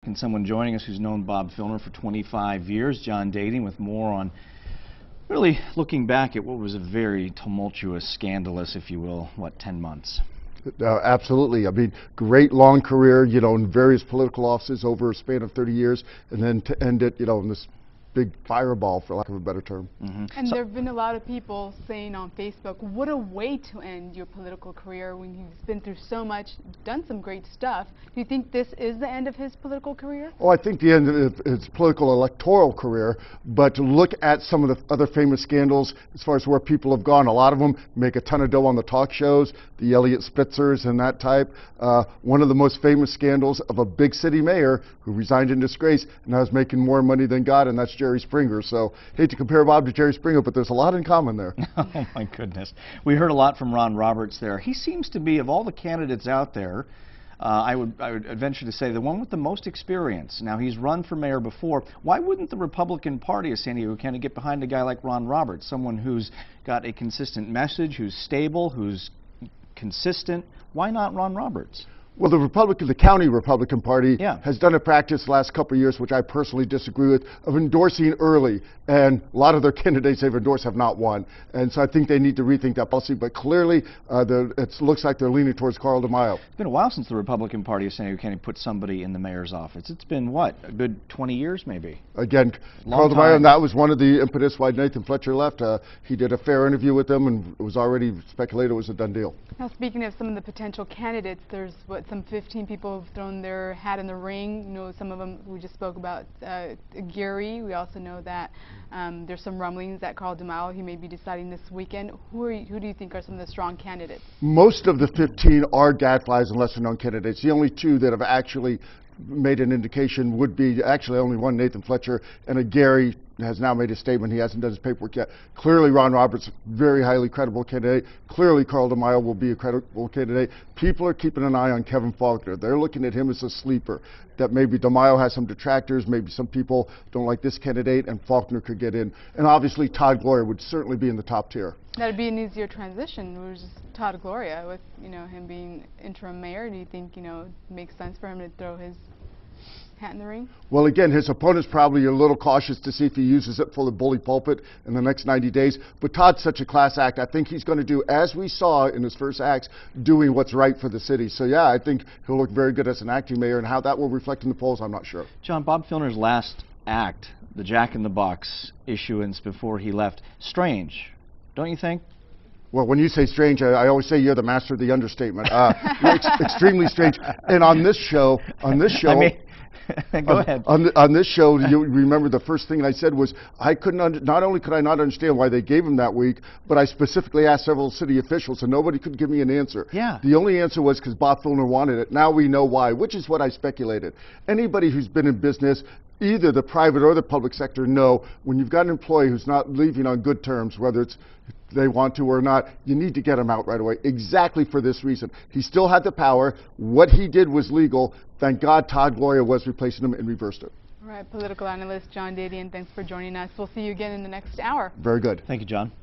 and someone joining us who's known Bob Filner for 25 years, John Dadian, with more on really looking back at what was a very tumultuous, scandalous, if you will, 10 months? Absolutely. I mean, great long career, you know, in various political offices over a span of 30 years, and then to end it, you know, in this big fireball, for lack of a better term. And there have been a lot of people saying on Facebook, what a way to end your political career when you've been through so much, done some great stuff. Do you think this is the end of his political career? Oh, I think the end of his political electoral career, but to look at some of the other famous scandals as far as where people have gone, a lot of them make a ton of dough on the talk shows, the Elliot Spitzers and that type. One of the most famous scandals of a big city mayor who resigned in disgrace and now is making more money than God, and that's Jerry Springer. So, hate to compare Bob to Jerry Springer, but there's a lot in common there. Oh my goodness. We heard a lot from Ron Roberts there. He seems to be, of all the candidates out there, I would venture to say the one with the most experience. Now, he's run for mayor before. Why wouldn't the Republican Party of San Diego County get behind a guy like Ron Roberts, someone who's got a consistent message, who's stable, who's consistent? Why not Ron Roberts? Well, the county Republican Party has done a practice the last couple of years, which I personally disagree with, of endorsing early. And a lot of their candidates they've endorsed have not won. And so I think they need to rethink that policy. But clearly, it looks like they're leaning towards Carl DeMaio. It's been a while since the Republican Party of San Diego County put somebody in the mayor's office. It's been, what, a good 20 years maybe? Again, Carl DeMaio, and that was one of the impetus why Nathan Fletcher left. He did a fair interview with them, and it was already speculated it was a done deal. Now, speaking of some of the potential candidates, there's, some 15 people have thrown their hat in the ring. You know, some of them we just spoke about. Gary, we also know that there's some rumblings that Carl DeMaio, he may be deciding this weekend. Who do you think are some of the strong candidates? Most of the 15 are gadflies and lesser known candidates. The only two that have actually made an indication would be actually only one, Nathan Fletcher, and a Gary has now made a statement. He hasn't done his paperwork yet. Clearly, Ron Roberts, very highly credible candidate. Clearly, Carl DeMaio will be a credible candidate. People are keeping an eye on Kevin Faulconer. They're looking at him as a sleeper, that maybe DeMaio has some detractors, maybe some people don't like this candidate, and Faulconer could get in. And obviously, Todd Gloria would certainly be in the top tier. That'd be an easier transition. It was just Todd Gloria with, you know, him being interim mayor. Do you think, you know, it makes sense for him to throw his hat in the ring? Well, again, his opponents probably are a little cautious to see if he uses it for the bully pulpit in the next 90 days. But Todd's such a class act. I think he's going to do, as we saw in his first acts, doing what's right for the city. So, yeah, I think he'll look very good as an acting mayor, and how that will reflect in the polls, I'm not sure. John, Bob Filner's last act, the Jack in the Box issuance before he left, strange, don't you think? Well, when you say strange, I always say you're the master of the understatement. Extremely strange. And on this show, I mean, go ahead. On this show, you remember the first thing I said was I couldn't. Not only could I not understand why they gave him that week, but I specifically asked several city officials, and nobody could give me an answer. Yeah. The only answer was because Bob Filner wanted it. Now we know why, which is what I speculated. Anybody who's been in business, either the private or the public sector, know when you've got an employee who's not leaving on good terms, whether it's they want to or not, you need to get him out right away, exactly for this reason. He still had the power. What he did was legal. Thank God Todd Gloria was replacing him and reversed it. All right, political analyst John Dadian, thanks for joining us. We'll see you again in the next hour. Very good. Thank you, John.